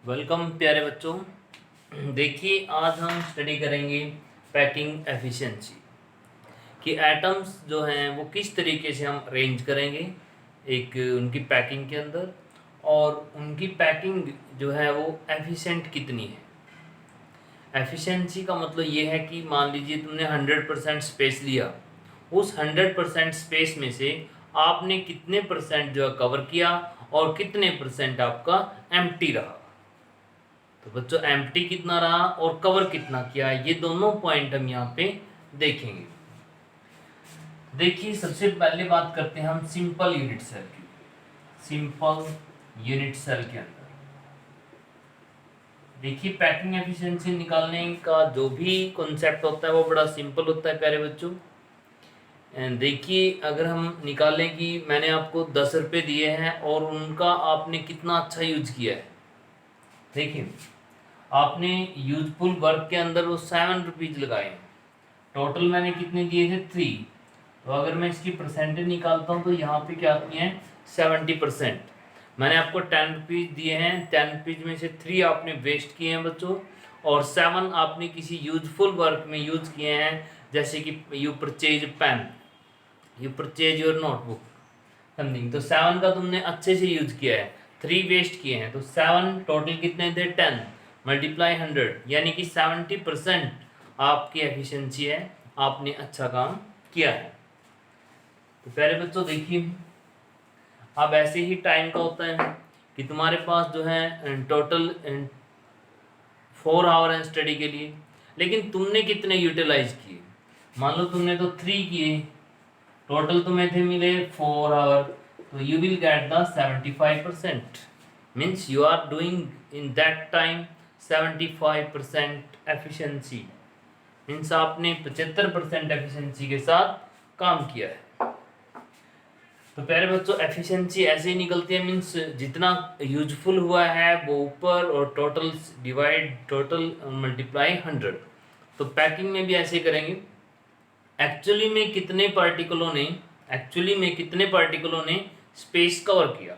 Welcome प्यारे बच्चों। देखिए आज हम स्टडी करेंगे पैकिंग एफिशिएंसी कि एटम्स जो हैं वो किस तरीके से हम अरेंज करेंगे एक उनकी पैकिंग के अंदर, और उनकी पैकिंग जो है वो एफिशिएंट कितनी है। एफिशिएंसी का मतलब ये है कि मान लीजिए तुमने 100% स्पेस लिया, उस 100% स्पेस में से आपने कितने परसेंट जो है कवर किया और कितने परसेंट आपका एम्प्टी रहा। तो बच्चों एम्प्टी कितना रहा और कवर कितना किया, ये दोनों पॉइंट हम यहाँ पे देखेंगे। देखिए सबसे पहले बात करते हैं हम सिंपल यूनिट सेल की। सिंपल यूनिट सेल के अंदर देखिए पैकिंग एफिशिएंसी निकालने का जो भी कॉन्सेप्ट होता है वो बड़ा सिंपल होता है प्यारे बच्चों। देखिए अगर हम निकालें कि मैंने आपको 10 रुपये दिए हैं और उनका आपने कितना अच्छा यूज किया है। देखिए आपने यूजफुल वर्क के अंदर वो 7 रुपीज लगाए, टोटल मैंने कितने दिए थे 3। तो अगर मैं इसकी परसेंटेज निकालता हूँ तो यहाँ पे क्या आती हैं 70%। मैंने आपको 10 रुपीज दिए हैं, 10 रुपीज में से 3 आपने वेस्ट किए हैं बच्चों, और 7 आपने किसी यूजफुल वर्क में यूज किए हैं, जैसे कि you purchase pen, you purchase your notebook something. तो 7 का तुमने अच्छे से यूज किया है, 3 वेस्ट किए हैं, तो 7 टोटल कितने थे 10 मल्टीप्लाई 100, यानी कि 70% आपकी एफिशिएंसी है, आपने अच्छा काम किया है। तो प्यारे बच्चों देखिए अब ऐसे ही टाइम का होता है कि तुम्हारे पास जो है टोटल 4 आवर है स्टडी के लिए, लेकिन तुमने कितने यूटिलाइज किए। मान लो तुमने तो 3 किए, टोटल तुम्हें थे मिले 4 आवर, तो you will get the 75%, means you are doing in that time 75% efficiency, means आपने 75% एफिशिएंसी के साथ काम किया है। तो प्यारे बच्चों एफिशिएंसी ऐसे ही निकलती है, मीन्स जितना यूजफुल हुआ है वो ऊपर और टोटल डिवाइड टोटल मल्टीप्लाई 100। तो पैकिंग में भी ऐसे करेंगे। एक्चुअली में कितने पार्टिकलों ने स्पेस कवर किया,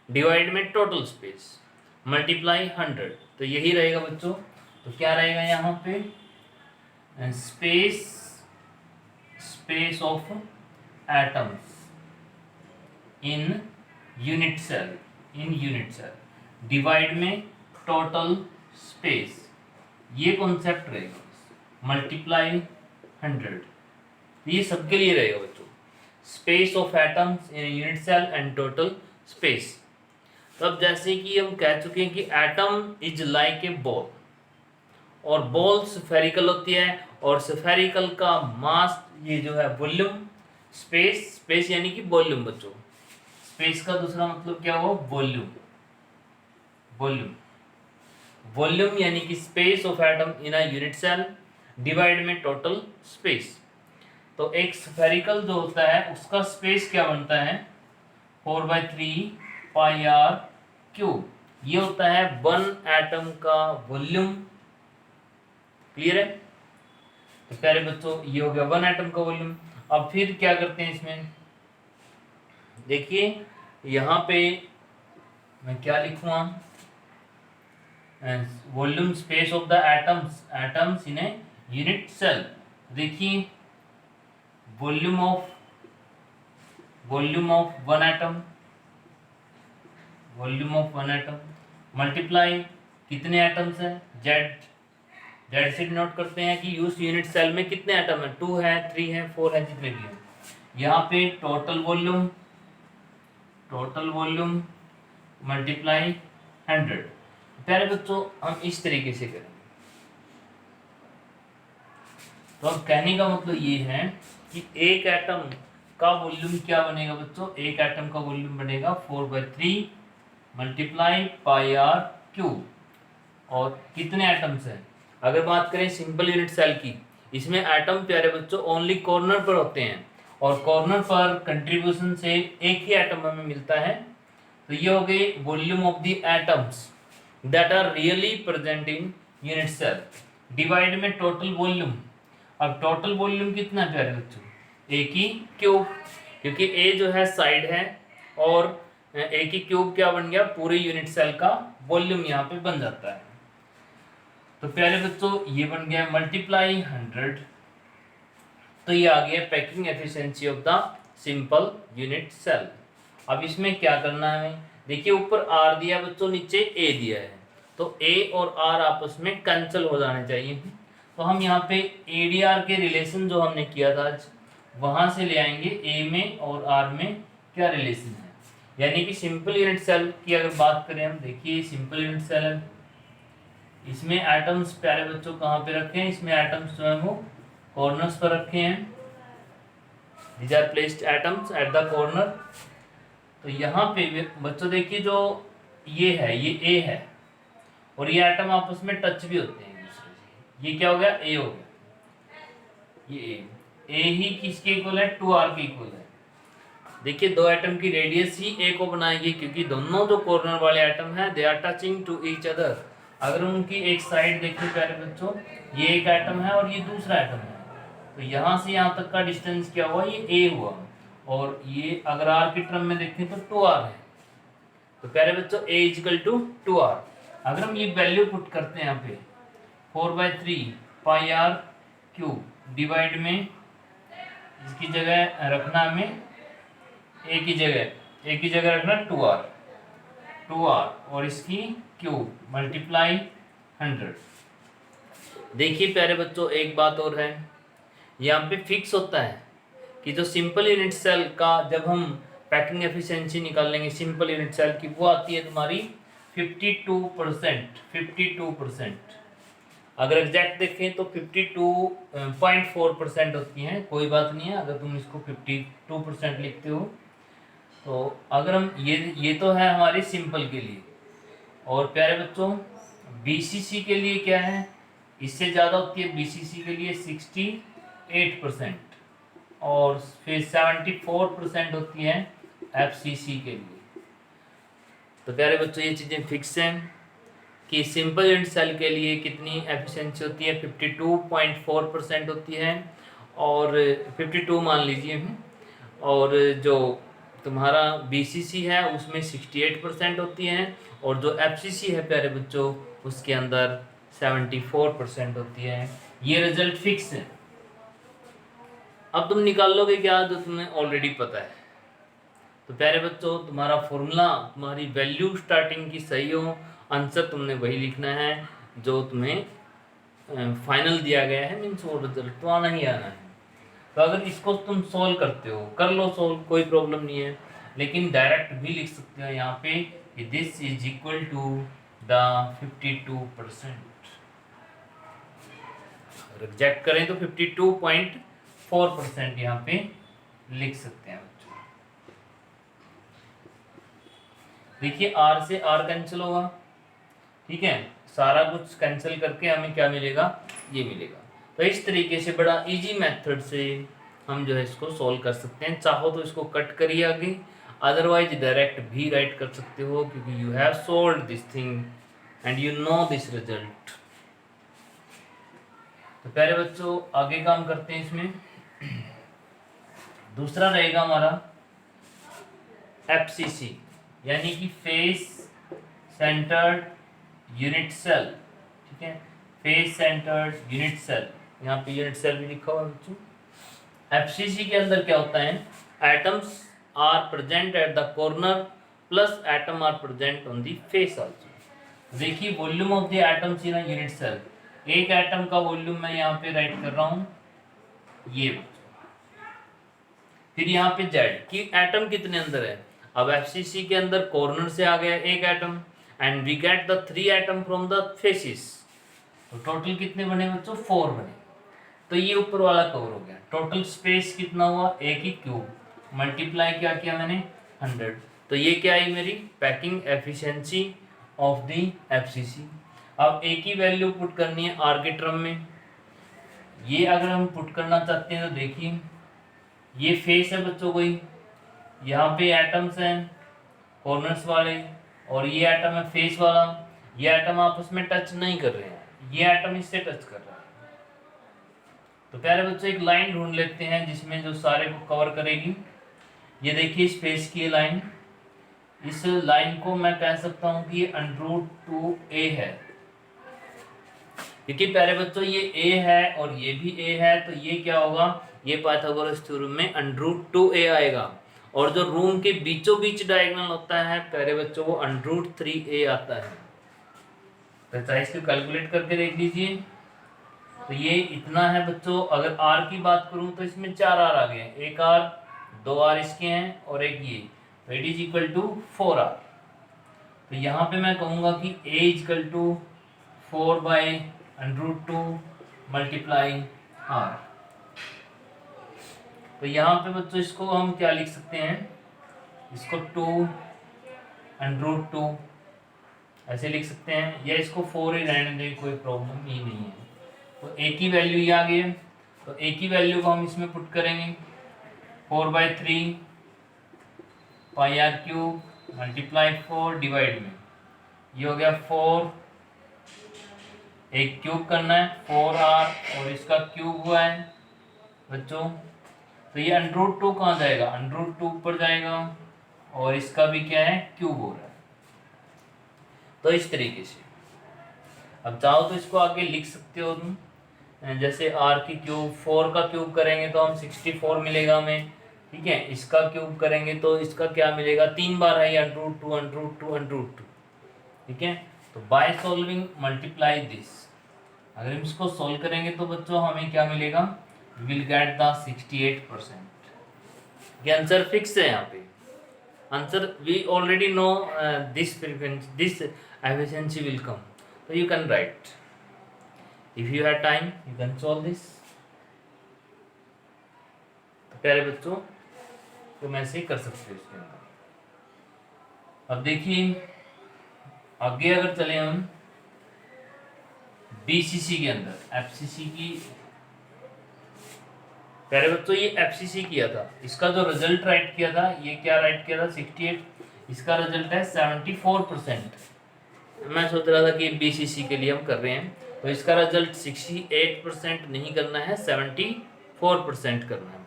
डिवाइड में टोटल स्पेस मल्टीप्लाई 100। तो यही रहेगा बच्चों। तो क्या रहेगा यहाँ पे space of atoms in unit cell divide में टोटल स्पेस, ये कॉन्सेप्ट रहेगा मल्टीप्लाई 100। ये सबके लिए रहेगा बच्चों, space of atoms in unit cell and total space. तब जैसे कि हम कह चुके हैं कि atom is like a ball, और बॉल स्फेरिकल होती है, और स्फेरिकल का मास ये जो है वॉल्यूम, स्पेस यानी कि वॉल्यूम बच्चों, स्पेस का दूसरा मतलब क्या हुआ वॉल्यूम। वॉल्यूम यानी कि space of atom in a unit cell divide में टोटल स्पेस। तो एक स्फेरिकल जो होता है उसका स्पेस क्या बनता है 4/3 पाई आर क्यूब, ये होता है 1 एटम का वॉल्यूम। क्लियर है। तो प्यारे बच्चों ये हो गया 1 एटम का वॉल्यूम। अब फिर क्या करते हैं इसमें, देखिए यहाँ पे मैं क्या लिखूंगा, volume space of the atoms in a unit cell. देखिए वॉल्यूम ऑफ 1 एटम, मल्टीप्लाई कितने एटम्स है जेड से नोट करते हैं कि उस यूनिट सेल में कितने एटम है, 2 है 3 है 4 है, जितने भी हैं। यहाँ पे टोटल वॉल्यूम मल्टीप्लाई 100। प्यारे बच्चों हम इस तरीके से करेंगे। तो अब कहने का मतलब ये है कि एक एटम का वॉल्यूम क्या बनेगा बच्चों, एक एटम का वॉल्यूम बनेगा 4/3 मल्टीप्लाई पाई आर क्यूब। और कितने एटम्स हैं, अगर बात करें सिंपल यूनिट सेल की, इसमें एटम प्यारे बच्चों ओनली कॉर्नर पर होते हैं, और कॉर्नर पर कंट्रीब्यूशन से एक ही एटम हमें मिलता है। तो ये हो गई volume of the atoms that are really present in unit cell divide में टोटल वॉल्यूम। अब टोटल वॉल्यूम कितना प्यारे बच्चों, एक ही क्यूब, क्योंकि ए जो है साइड है और ए की क्यूब क्या बन गया, पूरे यूनिट सेल का वॉल्यूम यहाँ पे बन जाता है। तो प्यारे बच्चों ये बन गया मल्टीप्लाई 100, तो ये आ गया packing efficiency of the simple unit cell. अब इसमें क्या करना है, देखिए ऊपर आर दिया बच्चों, नीचे ए दिया है, तो ए और आर आपस में कैंसिल हो जाने चाहिए। तो हम यहाँ पे एडीआर के रिलेशन जो हमने किया था आज, वहां से ले आएंगे ए में और आर में क्या रिलेशन है। यानी कि सिंपल यूनिट सेल की अगर बात करें हम, देखिए सिंपल यूनिट सेल है, इसमें एटम्स प्यारे बच्चों कहाँ पे रखे हैं, इसमें एटम्स जो है वो कॉर्नर्स पर रखे हैं, these are placed atoms at the corner। तो यहाँ पे बच्चों देखिए जो ये है, ये ए है, और ये एटम आपस में टच भी होते हैं एक दूसरे से। ये क्या हो गया, ए हो गया, ये ए ही किसके इक्वल है, 2r के इक्वल है। देखिए दो एटम की रेडियस ही ए को बनाएगी, क्योंकि दोनों जो कॉर्नर वाले एटम हैं they are touching to each other. अगर उनकी एक साइड देखिए प्यारे बच्चों, ये एक एटम है और ये दूसरा एटम है, तो यहाँ से यहाँ तक का डिस्टेंस क्या हुआ, ये ए हुआ, और ये अगर आर की टर्म में देखें तो 2r है। तो प्यारे बच्चों a इजिकल टू 2r। अगर हम ये वैल्यू पुट करते हैं यहाँ पे 4/3 पाई आर क्यूब डिवाइड में, इसकी जगह रखना हमें a की जगह रखना 2r और इसकी क्यूब मल्टीप्लाई 100। देखिए प्यारे बच्चों एक बात और है, यहाँ पे फिक्स होता है कि जो सिंपल यूनिट सेल का जब हम पैकिंग एफिशिएंसी निकालेंगे सिंपल यूनिट सेल की, वो आती है तुम्हारी 52%। अगर एग्जैक्ट देखें तो 52.4% होती हैं। कोई बात नहीं है अगर तुम इसको 52% लिखते हो। तो अगर हम ये तो है हमारी सिंपल के लिए, और प्यारे बच्चों बीसीसी के लिए क्या है, इससे ज़्यादा होती है बीसीसी के लिए 68%, और फिर 74% होती है एफसीसी के लिए। तो प्यारे बच्चों ये चीज़ें फिक्स हैं कि सिंपल यूनिट सेल के लिए कितनी एफिशिएंसी होती है, 52.4% होती है, और 52 मान लीजिए, और जो तुम्हारा बीसीसी है उसमें 68% होती है, और जो एफसीसी है प्यारे बच्चों उसके अंदर 74% होती है। ये रिजल्ट फिक्स है। अब तुम निकाल लोगे क्या, जो तुम्हें ऑलरेडी पता है। तो प्यारे बच्चों तुम्हारा फॉर्मूला, तुम्हारी वैल्यू स्टार्टिंग की सही हो, आंसर तुमने वही लिखना है जो तुम्हें फाइनल दिया गया है, मीन्स वो रिजल्ट तो आना ही आना है। तो अगर इसको तुम सोल्व करते हो, कर लो सोल्व, कोई प्रॉब्लम नहीं है, लेकिन डायरेक्ट भी लिख सकते हो यहाँ पे कि this is equal to the 52%। Reject करें तो 52.4% यहाँ पे लिख सकते हैं बच्चों। देखिए r से r कैंसिल होगा, ठीक है, सारा कुछ कैंसिल करके हमें क्या मिलेगा, ये मिलेगा। तो इस तरीके से बड़ा इजी मेथड से हम जो है इसको सॉल्व कर सकते हैं। चाहो तो इसको कट करिए आगे, अदरवाइज डायरेक्ट भी राइट कर सकते हो, क्योंकि you have solved this thing and you know this result. तो प्यारे बच्चों आगे काम करते हैं। इसमें दूसरा रहेगा हमारा एफसीसी, यानी कि फेस सेंटर्ड यूनिट सेल, ठीक है, फेस सेंटर्ड यूनिट सेल, यहाँ पे यूनिट सेल भी लिखा हुआ है बच्चों। एफसीसी के अंदर क्या होता है, atoms are present at the corner plus atom are present on the face also. देखिए volume of the atoms in a unit cell, एक एटम का वॉल्यूम मैं यहाँ पे राइट कर रहा हूँ ये बच्चों, फिर यहाँ पे जेड कि एटम कितने अंदर है। अब एफसीसी के अंदर कॉर्नर से आ गया एक atom, and we get the 3 atom from the faces. तो टोटल कितने बने बच्चों, 4 बने। तो ये ऊपर वाला कवर हो गया। टोटल स्पेस कितना हुआ, ए की क्यूब मल्टीप्लाई क्या किया मैंने 100। तो ये क्या आई मेरी packing efficiency of the FCC. अब ए की वैल्यू पुट करनी है आर के टर्म में। ये अगर हम पुट करना चाहते हैं तो देखिए ये फेस है बच्चों, कोई यहाँ पे एटम्स हैं कॉर्नर्स वाले, और ये एटम है फेस वाला। ये एटम आपस में टच नहीं कर रहे हैं, ये एटम इससे टच कर रहा है। तो प्यारे बच्चों एक लाइन ढूंढ लेते हैं जिसमें जो सारे को कवर करेगी। ये देखिए स्पेस की लाइन, इस लाइन को मैं कह सकता हूं कि ये √2a है, क्योंकि प्यारे बच्चों ये a है और ये भी a है, तो ये क्या होगा, ये पाइथागोरस थ्योरम में √2a आएगा। और जो रूम के बीचों बीच डायगोनल होता है प्यारे बच्चों वो √3a आता है। तो चाहे इसको कैलकुलेट करके देख लीजिए। तो ये इतना है बच्चों। अगर r की बात करूं तो इसमें 4 r आ गए हैं, एक r, 2 r इसके हैं और एक ये, तो it is equal to 4r। तो यहाँ पे मैं कहूँगा कि a equal to 4/√2 multiply r। तो यहाँ पे बच्चों इसको हम क्या लिख सकते हैं, इसको 2√2 ऐसे लिख सकते हैं, या इसको 4 ही रहने दें, कोई प्रॉब्लम ही नहीं है। तो a की वैल्यू ये आ गई है, तो a की वैल्यू को हम इसमें पुट करेंगे 4/3 πr³ मल्टीप्लाई 4 डिवाइड में, ये हो गया 4, एक क्यूब करना है 4r और इसका क्यूब हुआ है बच्चों। तो ये √2 कहाँ जाएगा, √2 ऊपर जाएगा और इसका भी क्या है, क्यूब हो रहा है। तो इस तरीके से अब चाहो तो इसको आगे लिख सकते हो तुम, जैसे r की क्यूब, 4 का क्यूब करेंगे तो हम 64 मिलेगा हमें, ठीक है। इसका क्यूब करेंगे तो इसका क्या मिलेगा, 3 बार है √2, ठीक है। तो बाय सॉल्विंग मल्टीप्लाई दिस, अगर हम इसको सॉल्व करेंगे तो बच्चों हमें क्या मिलेगा, विल गेट द 68%। ये आंसर फिक्स है यहाँ पे, answer we already know this frequency, this efficiency will come. So you can write, if you have time you can solve this। तो प्यारे बच्चों तुम ऐसे ही कर सकते हो इसके अंदर। अब देखिए आगे अगर चले हम बीसीसी के अंदर, एफसीसी की, प्यारे बच्चों ये एफसीसी किया था, इसका जो रिजल्ट राइट किया था, ये क्या राइट किया था 68, इसका रिजल्ट है 74%। मैं सोच रहा था कि बीसीसी के लिए हम कर रहे हैं, तो इसका रिजल्ट 68% नहीं करना है, 74% करना है।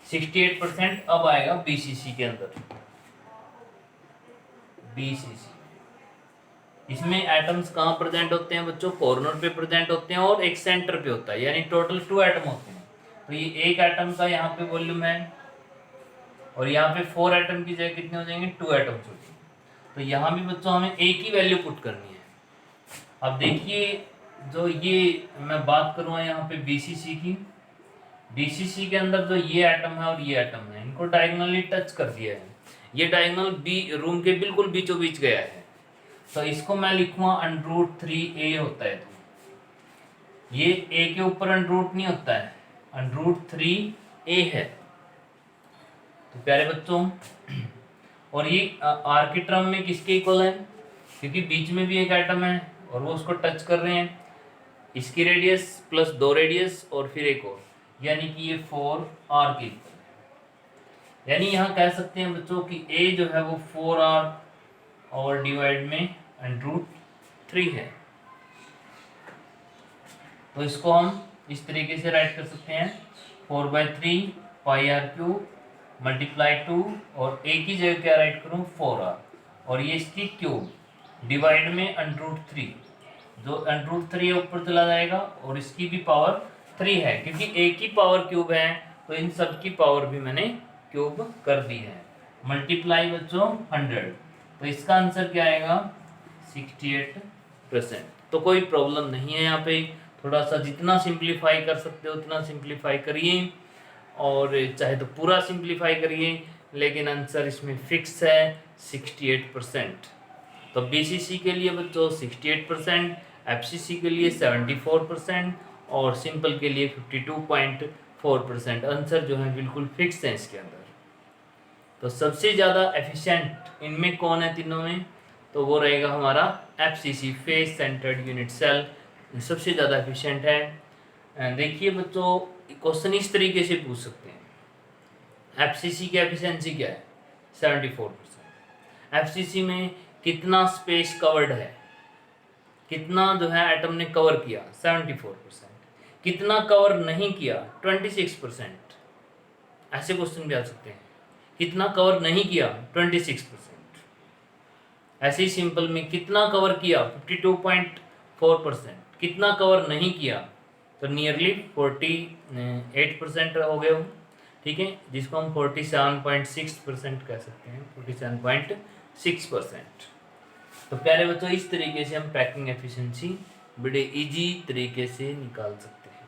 68% अब आएगा बीसीसी के अंदर। बीसीसी इसमें एटम्स कहाँ प्रेजेंट होते हैं बच्चों, कॉर्नर पे प्रेजेंट होते हैं और एक सेंटर पे होता है, यानी टोटल 2 एटम होते हैं। तो ये एक एटम का यहाँ पे वॉल्यूम है और यहाँ पे 4 एटम की जगह कितने हो जाएंगे, 2 एटम्स हो जाएंगे। तो यहाँ भी बच्चों हमें ए की वैल्यू पुट करनी है। अब देखिए जो ये मैं बात करूँगा यहाँ पे बीसीसी की, बीसीसी के अंदर जो ये एटम है और ये एटम है, इनको डायगोनली टच कर दिया है, ये डायगोनल बी रूम के बिल्कुल बीचों बीच गया है। तो इसको मैं लिखूंगा √3a होता है, तो ये a के ऊपर √ नहीं होता है, √3a है। तो प्यारे बच्चों और ये r की टर्म में किसके इक्वल है, क्योंकि बीच में भी एक एटम है और वो उसको टच कर रहे हैं, इसकी रेडियस प्लस 2 रेडियस और फिर एक और, यानी कि ये 4r के इक्वल है। यानी यहाँ कह सकते हैं बच्चों कि a जो है वो 4r और डिवाइड में √3 है। तो इसको हम इस तरीके से राइट कर सकते हैं 4/3 πr³ मल्टीप्लाई 2 और a की जगह क्या राइट करूँ 4r और ये इसकी क्यूब डिवाइड में √3, जो √3 ऊपर चला जाएगा और इसकी भी पावर 3 है, क्योंकि a की पावर क्यूब है तो इन सब की पावर भी मैंने क्यूब कर दी है। मल्टीप्लाई बच्चों 100, तो इसका आंसर क्या आएगा 68%। तो कोई प्रॉब्लम नहीं है यहाँ पे, थोड़ा सा जितना सिंप्लीफाई कर सकते हो उतना सिंप्लीफाई करिए और चाहे तो पूरा सिंप्लीफाई करिए, लेकिन आंसर इसमें फिक्स है 68%। तो बीसीसी के लिए बच्चों 68%, एफसीसी के लिए 74% और सिंपल के लिए 52.4%। आंसर जो है बिल्कुल फिक्स है इसके अंदर। तो सबसे ज़्यादा एफिशिएंट इनमें कौन है तीनों में, तो वो रहेगा हमारा FCC, face centered unit cell, सबसे ज़्यादा एफिशिएंट है। देखिए बच्चों क्वेश्चन इस तरीके से पूछ सकते हैं, एफसीसी की एफिशिएंसी क्या है 74%, एफसीसी में कितना स्पेस कवर्ड है, कितना जो है एटम ने कवर किया 74%, कितना कवर नहीं किया 26%। ऐसे क्वेश्चन भी आ सकते हैं कितना कवर नहीं किया, 26%। ऐसे ही सिंपल में कितना कवर किया, 52.4%। कितना कवर नहीं किया, तो नियरली 48% हो गए हो, ठीक है, जिसको हम 47.6% कह सकते हैं, 47.6%। तो प्यारे बच्चों, इस तरीके से हम पैकिंग एफिशिएंसी बड़े इजी तरीके से निकाल सकते हैं।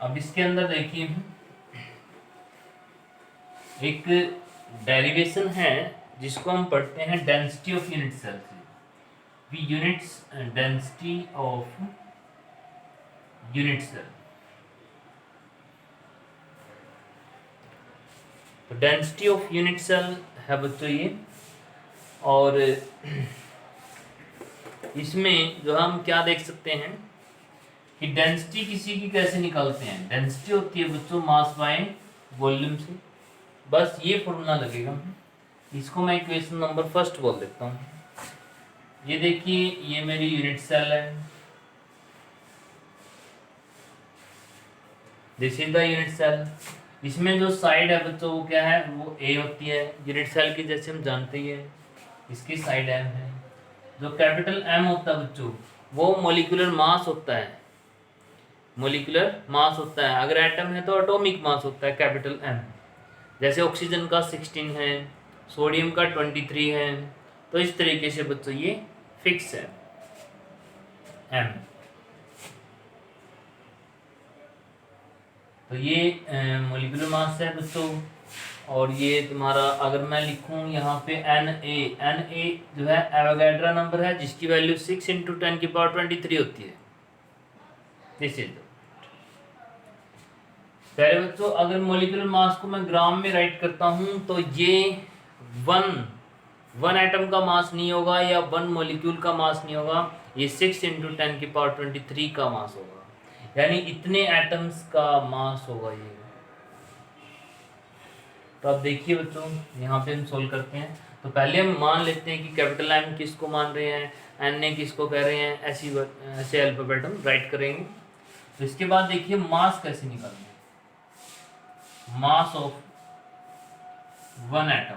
अब इसके अंदर देखिए एक डेरिवेशन है जिसको हम पढ़ते हैं डेंसिटी ऑफ यूनिट सेल से। Units density of unit cell. तो डेंसिटी ऑफ यूनिट सेल है बच्चों ये, और इसमें जो हम क्या देख सकते हैं कि डेंसिटी किसी की कैसे निकालते हैं। डेंसिटी होती है बच्चों मास बाय वॉल्यूम से, बस ये फॉर्मूला लगेगा। इसको मैं इक्वेशन नंबर फर्स्ट बोल देता हूँ। ये देखिए, ये मेरी यूनिट सेल है, this is the unit cell. इसमें जो साइड है बच्चों वो क्या है, वो ए होती है यूनिट सेल की, जैसे हम जानते ही हैं इसकी साइड एम है। जो कैपिटल एम होता है बच्चों वो मॉलिक्यूलर मास होता है, मॉलिक्यूलर मास होता है। अगर एटम है तो एटॉमिक मास होता है कैपिटल एम। जैसे ऑक्सीजन का 16 है, सोडियम का 23 है, तो इस तरीके से बच्चों ये फिक्स है एम। तो ये मॉलिक्यूलर मास है बच्चों। और ये तुम्हारा अगर मैं लिखूं यहाँ पे Na जो है एवोगाड्रो नंबर है, जिसकी वैल्यू 6 × 10⁻23 होती है। दिस इज पहले बच्चों, अगर मॉलिक्यूलर मास को मैं ग्राम में राइट करता हूं तो ये वन एटम का मास नहीं होगा या वन मॉलिक्यूल का मास नहीं होगा, ये 6 × 10⁻23 का मास होगा, यानी इतने एटम्स का मास होगा ये। तो अब देखिए बच्चों, यहाँ पे हम सोल्व करते हैं। तो पहले हम मान लेते हैं कि कैपिटल एम किसको मान रहे हैं, एन ए किसको कह रहे हैं, ऐसे अल्फाबेट हम राइट करेंगे। तो इसके बाद देखिए मास कैसे निकालना है। मास ऑफ वन एटम,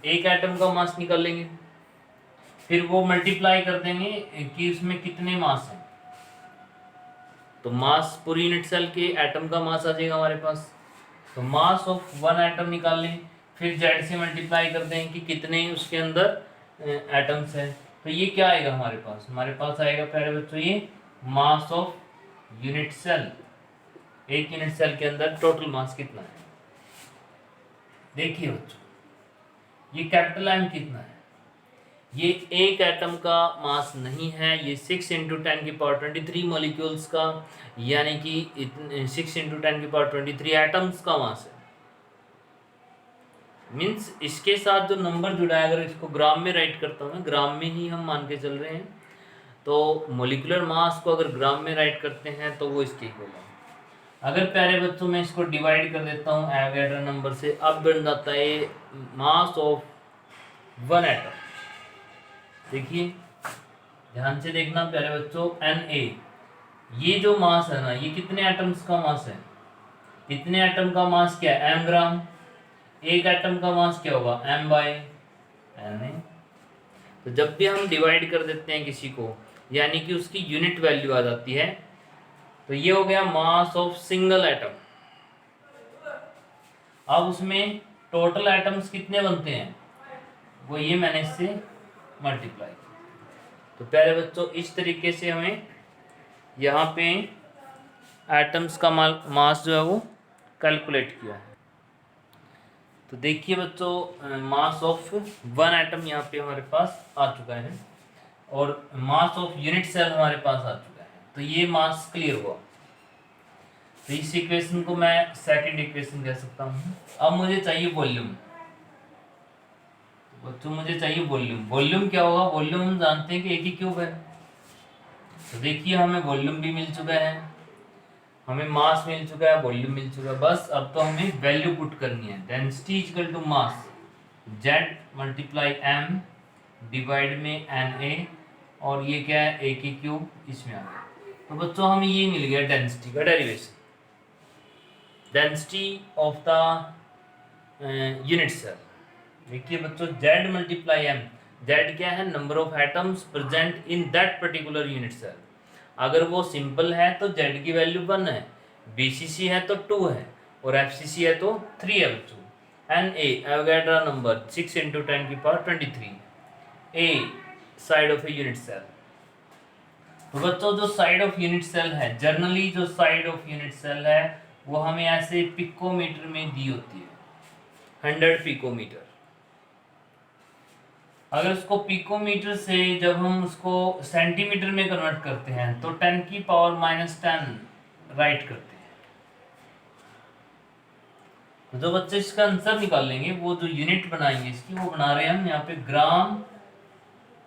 एक एटम का मास निकाल लेंगे, फिर वो मल्टीप्लाई कर देंगे कि उसमें कितने मास हैं। तो मास पूरी यूनिट सेल के एटम का मास आ जाएगा हमारे पास। तो मास ऑफ वन एटम निकाल लें, फिर जेड से मल्टीप्लाई कर दें कि कितने उसके अंदर एटम्स हैं। तो ये क्या आएगा हमारे पास, हमारे पास आएगा पहले बच्चों ये मास ऑफ यूनिट सेल। एक यूनिट सेल के अंदर टोटल मास कितना है। देखिए बच्चों, ये कैपिटल एम कितना है, ये एक एटम का मास नहीं है, ये 6 × 10⁻23 मॉलिक्यूल्स का, यानी कि 6 × 10⁻23 एटम्स का मास है। मीन्स इसके साथ जो नंबर जुड़ा है, अगर इसको ग्राम में राइट करता हूँ, ग्राम में ही हम मान के चल रहे हैं, तो मॉलिक्यूलर मास को अगर ग्राम में राइट करते हैं तो वो इसके इक्वल है। अगर प्यारे बच्चों मैं इसको डिवाइड कर देता हूँ एवोगाड्रो नंबर से, अब बन जाता है मास ऑफ वन एटम। देखिए ध्यान से देखना प्यारे बच्चों, Na ये जो मास है ना, ये कितने एटम्स का मास है, इतने एटम का मास क्या है, m ग्राम। एक एटम का मास क्या होगा, m/Na। तो जब भी हम डिवाइड कर देते हैं किसी को, यानी कि उसकी यूनिट वैल्यू आ जाती है। तो ये हो गया मास ऑफ सिंगल एटम। अब उसमें टोटल एटम्स कितने बनते हैं, वो ये मैंने इससे मल्टीप्लाई किया। तो प्यारे बच्चों, इस तरीके से हमें यहाँ पे एटम्स का मास जो है वो कैलकुलेट किया है। तो देखिए बच्चों, मास ऑफ वन एटम यहाँ पे हमारे पास आ चुका है, और मास ऑफ यूनिट सेल हमारे पास आ चुका है। तो ये मास क्लियर हुआ। तो इस इक्वेशन को मैं सेकंड इक्वेशन कह सकता हूँ। अब मुझे चाहिए वॉल्यूम। बच्चों मुझे चाहिए वॉल्यूम। वॉल्यूम क्या होगा, वॉल्यूम हम जानते हैं कि एक ही क्यूब है। तो देखिए हमें वॉल्यूम भी मिल चुका है, हमें मास मिल चुका है, वॉल्यूम मिल चुका है। बस अब तो हमें वैल्यू पुट करनी है। Density equal to mass Z multiply M divide में Na, और ये क्या है, ए की क्यूब इसमें आ गया। तो बच्चों हमें ये मिल गया डेंसिटी का derivation, density of the unit cell. देखिए बच्चों Z मल्टीप्लाई M, Z क्या है, number of atoms present in that particular unit cell. अगर वो सिंपल है तो Z की वैल्यू 1 है, BCC है तो 2 है, और FCC है तो 3 है बच्चों। Na Avogadro number 6 × 10⁻23 A side of a unit cell. तो बच्चों जो साइड ऑफ यूनिट सेल है, जनरली जो साइड ऑफ यूनिट सेल है वो हमें ऐसे पिकोमीटर में दी होती है, 100 पिकोमीटर। अगर उसको पिकोमीटर से जब हम उसको सेंटीमीटर में कन्वर्ट करते हैं तो 10⁻⁻10 राइट करते हैं। तो जो बच्चे इसका आंसर निकाल लेंगे, वो जो यूनिट बनाएंगे इसकी, वो बना रहे हैं हम यहाँ पे ग्राम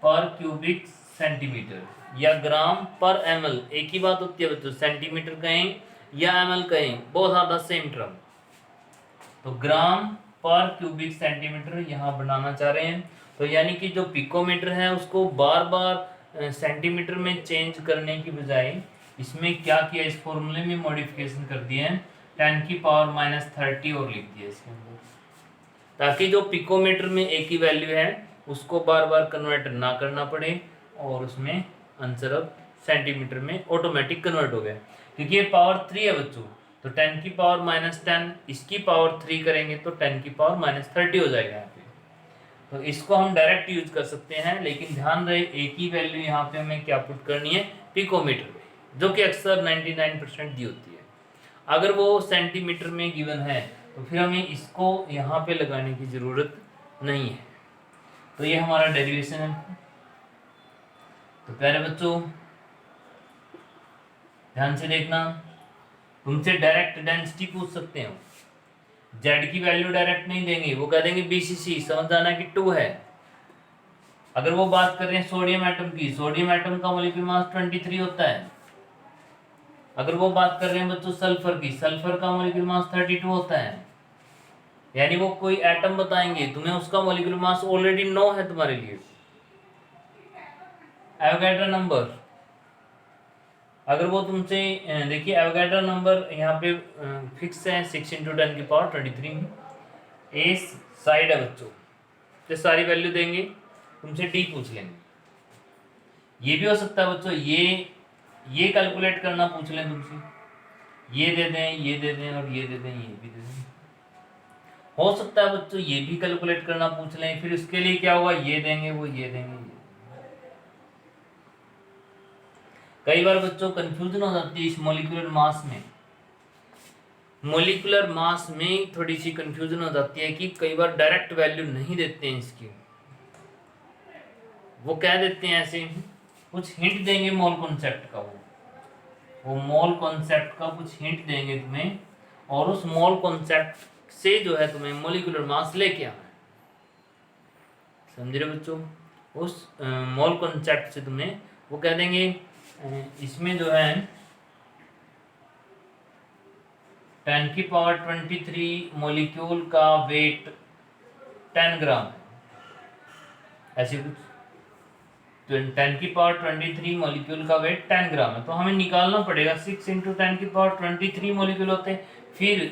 पर क्यूबिक सेंटीमीटर या ग्राम पर ml। एक ही बात होती है बच्चों, सेंटीमीटर कहें या ml कहें, both are the same term. तो ग्राम पर क्यूबिक सेंटीमीटर यहाँ बनाना चाह रहे हैं। तो यानी कि जो पिकोमीटर है उसको बार बार सेंटीमीटर में चेंज करने की बजाय इसमें क्या किया, इस फॉर्मूले में मॉडिफिकेशन कर दिए हैं, 10⁻⁻30 और लिख दिया इसके अंदर, ताकि जो पिकोमीटर में एक ही वैल्यू है उसको बार बार कन्वर्ट ना करना पड़े और उसमें आंसर अब सेंटीमीटर में ऑटोमेटिक कन्वर्ट हो गया। क्योंकि ये पावर 3 है बच्चों, तो 10⁻⁻10 इसकी पावर 3 करेंगे तो 10⁻⁻30 हो जाएगा यहाँ पे। तो इसको हम डायरेक्ट यूज कर सकते हैं, लेकिन ध्यान रहे एक ही वैल्यू यहाँ पे हमें क्या पुट करनी है, पिकोमीटर में, जो कि अक्सर 99% दी होती है। अगर वो सेंटीमीटर में गिवन है तो फिर हमें इसको यहाँ पे लगाने की जरूरत नहीं है। तो ये हमारा डेरिवेशन है। तो प्यारे बच्चों ध्यान से देखना, तुमसे डायरेक्ट डेंसिटी पूछ सकते हो, Z की वैल्यू डायरेक्ट नहीं देंगे, वो कह देंगे BCC, समझ जाना कि 2 है। अगर वो बात कर रहे हैं सोडियम एटम की, सोडियम एटम का मॉलिक्यूलर मास 23 होता है। अगर वो बात कर रहे हैं बच्चों सल्फर की, सल्फर का मॉलिक्यूलर मास 32 होता है। यानी वो कोई एटम बताएंगे, तुम्हें उसका मॉलिक्यूलर मास ऑलरेडी 9 है तुम्हारे लिए। एवोगाड्रो नंबर, अगर वो तुमसे देखिए एवोगाड्रो नंबर यहाँ पे फिक्स है 6 × 10⁻23 में। ए साइड है बच्चों, तो सारी वैल्यू देंगे, तुमसे डी पूछ लेंगे। ये भी हो सकता है बच्चों ये कैलकुलेट करना पूछ लें तुमसे, ये दे दें, ये दे दें और ये दे दें, ये भी दे दें। हो सकता है बच्चों ये भी कैलकुलेट करना पूछ लें, फिर उसके लिए क्या होगा, ये देंगे, वो ये देंगे, ये। कई बार बच्चों कंफ्यूजन हो जाती है इस मॉलिक्यूलर मास में, मॉलिक्यूलर मास में थोड़ी सी कंफ्यूजन हो जाती है कि कई बार डायरेक्ट वैल्यू नहीं देते हैं इसकी, वो कह देते हैं ऐसे कुछ हिंट देंगे मोल कॉन्सेप्ट का, वो मोल कॉन्सेप्ट का कुछ हिंट देंगे तुम्हें, और उस मोल कॉन्सेप्ट से जो है तुम्हें मॉलिक्यूलर मास लेके आना है। समझ रहे बच्चों, उस मोल कॉन्सेप्ट से तुम्हें वो कह देंगे इसमें जो है 10⁻23 मॉलिक्यूल का वेट 10 ग्राम है, ऐसे कुछ। तो 10⁻23 मॉलिक्यूल का वेट 10 ग्राम है, तो हमें निकालना पड़ेगा 6 × 10⁻23 मॉलिक्यूल होते, फिर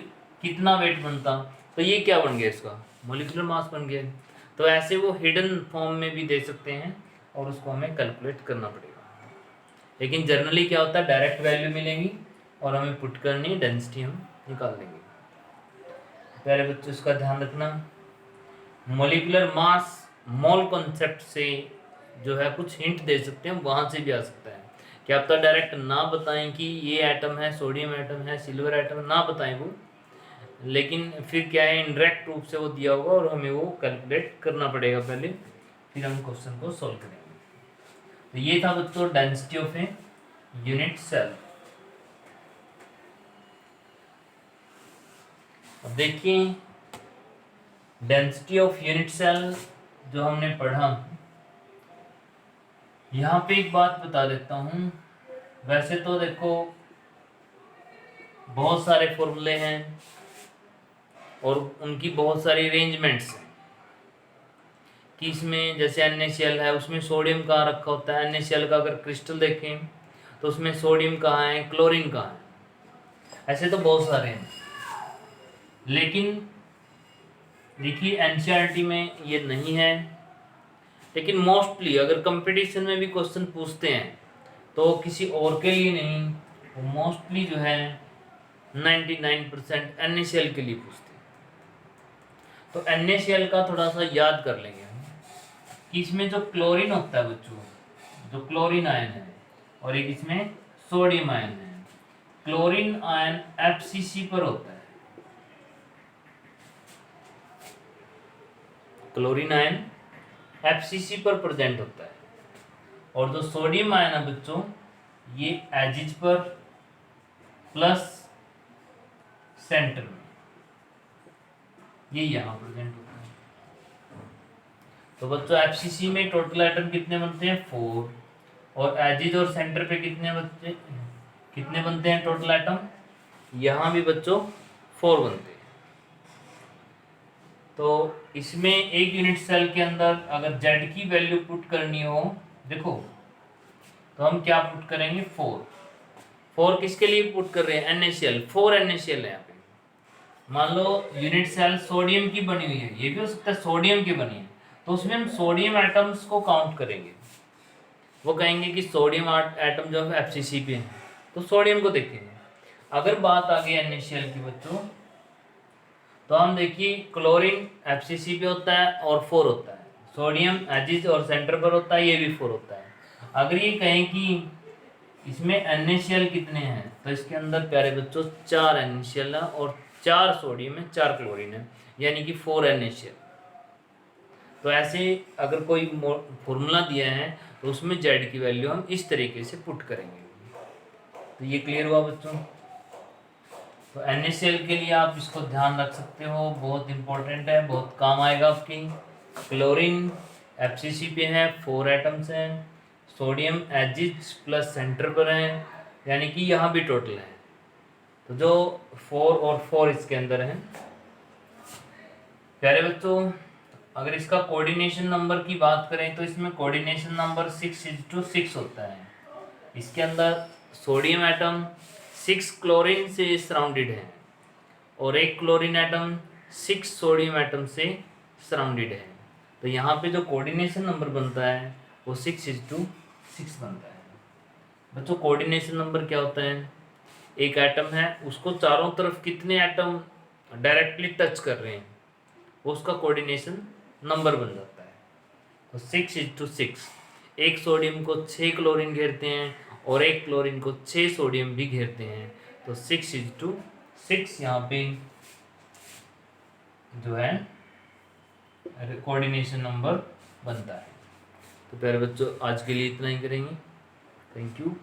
कितना वेट बनता, तो ये क्या बन गया, इसका मॉलिक्यूलर मास बन गया। तो ऐसे वो हिडन फॉर्म में भी दे सकते हैं और उसको हमें कैलकुलेट करना पड़ेगा। लेकिन जनरली क्या होता है, डायरेक्ट वैल्यू मिलेंगी और हमें पुट करनी, डेंसिटी हम निकाल देंगे। प्यारे बच्चों इसका ध्यान रखना, मॉलिक्यूलर मास मोल कॉन्सेप्ट से जो है कुछ हिंट दे सकते हैं, वहाँ से भी आ सकता है। क्या आप तो डायरेक्ट ना बताएं कि ये एटम है, सोडियम एटम है, सिल्वर एटम ना बताएं वो, लेकिन फिर क्या है इनडायरेक्ट रूप से वो दिया होगा और हमें वो कैलकुलेट करना पड़ेगा पहले, फिर हम क्वेश्चन को सॉल्व करेंगे। तो ये था बच्चों density of a unit cell. अब देखिए डेंसिटी ऑफ यूनिट सेल जो हमने पढ़ा, यहाँ पे एक बात बता देता हूँ। वैसे तो देखो बहुत सारे फॉर्मूले हैं और उनकी बहुत सारी अरेंजमेंट्स हैं कि इसमें जैसे NaCl है, उसमें सोडियम कहाँ रखा होता है। NaCl का अगर क्रिस्टल देखें तो उसमें सोडियम कहाँ है, क्लोरीन कहाँ है। ऐसे तो बहुत सारे हैं, लेकिन देखिए एनसीईआरटी में ये नहीं है। लेकिन मोस्टली अगर कंपटीशन में भी क्वेश्चन पूछते हैं तो किसी और के लिए नहीं, वो मोस्टली जो है 99% NaCl के लिए पूछते हैं। तो NaCl का थोड़ा सा याद कर लेंगे हम कि इसमें जो क्लोरीन होता है बच्चों, जो क्लोरीन आयन है, और एक इसमें सोडियम आयन है। क्लोरीन आयन FCC पर होता है, क्लोरीन आयन FCC पर प्रेजेंट होता है, और जो सोडियम आयन है बच्चों ये एजिज पर प्लस सेंटर में, ये यहाँ प्रेजेंट होता है। तो बच्चों FCC में टोटल एटम कितने बनते हैं, 4, और एजिज और सेंटर पे कितने बनते हैं टोटल एटम, यहाँ भी बच्चों 4 बनते हैं। तो इसमें एक यूनिट सेल के अंदर अगर Z की वैल्यू पुट करनी हो, देखो तो हम क्या पुट करेंगे, 4 किसके लिए पुट कर रहे हैं, NaCl, 4 NaCl है यहाँ पे। मान लो यूनिट सेल सोडियम की बनी हुई है, ये भी हो सकता है सोडियम की बनी है, तो उसमें हम सोडियम एटम्स को काउंट करेंगे। वो कहेंगे कि सोडियम एटम जो है FCC पे है, तो सोडियम को देखेंगे। अगर बात आ गई NaCl की बच्चों, तो हम देखिए क्लोरीन FCC पे होता है और 4 होता है, सोडियम एजिज और सेंटर पर होता है, ये भी 4 होता है। अगर ये कहें कि इसमें NaCl कितने हैं, तो इसके अंदर प्यारे बच्चों 4 NaCl है और 4 सोडियम है, 4 क्लोरीन है, यानी कि 4 NaCl। तो ऐसे अगर कोई फॉर्मूला दिया है तो उसमें Z की वैल्यू हम इस तरीके से पुट करेंगे। तो ये क्लियर हुआ बच्चों। तो NaCl के लिए आप इसको ध्यान रख सकते हो, बहुत इंपॉर्टेंट है, बहुत काम आएगा आपकी। क्लोरीन FCC पे है, 4 एटम्स हैं, सोडियम एजिज प्लस सेंटर पर है, यानी कि यहाँ भी टोटल है। तो जो 4 और 4 इसके अंदर है। प्यारे बच्चों अगर इसका कोऑर्डिनेशन नंबर की बात करें तो इसमें कोऑर्डिनेशन नंबर 6:6 होता है। इसके अंदर सोडियम एटम 6 क्लोरीन से सराउंडेड है और एक क्लोरीन एटम 6 सोडियम एटम से सराउंडेड है। तो यहाँ पे जो कोऑर्डिनेशन नंबर बनता है वो 6:6 बनता है। बच्चों कोऑर्डिनेशन नंबर क्या होता है, एक एटम है उसको चारों तरफ कितने एटम डायरेक्टली टच कर रहे हैं, वो उसका कोऑर्डिनेशन नंबर बन जाता है। तो 6:6, एक सोडियम को 6 क्लोरीन घेरते हैं और एक क्लोरीन को 6 सोडियम भी घेरते हैं, तो 6:6 यहाँ पे जो है कोऑर्डिनेशन नंबर बनता है। तो प्यारे बच्चों आज के लिए इतना ही करेंगे। Thank you.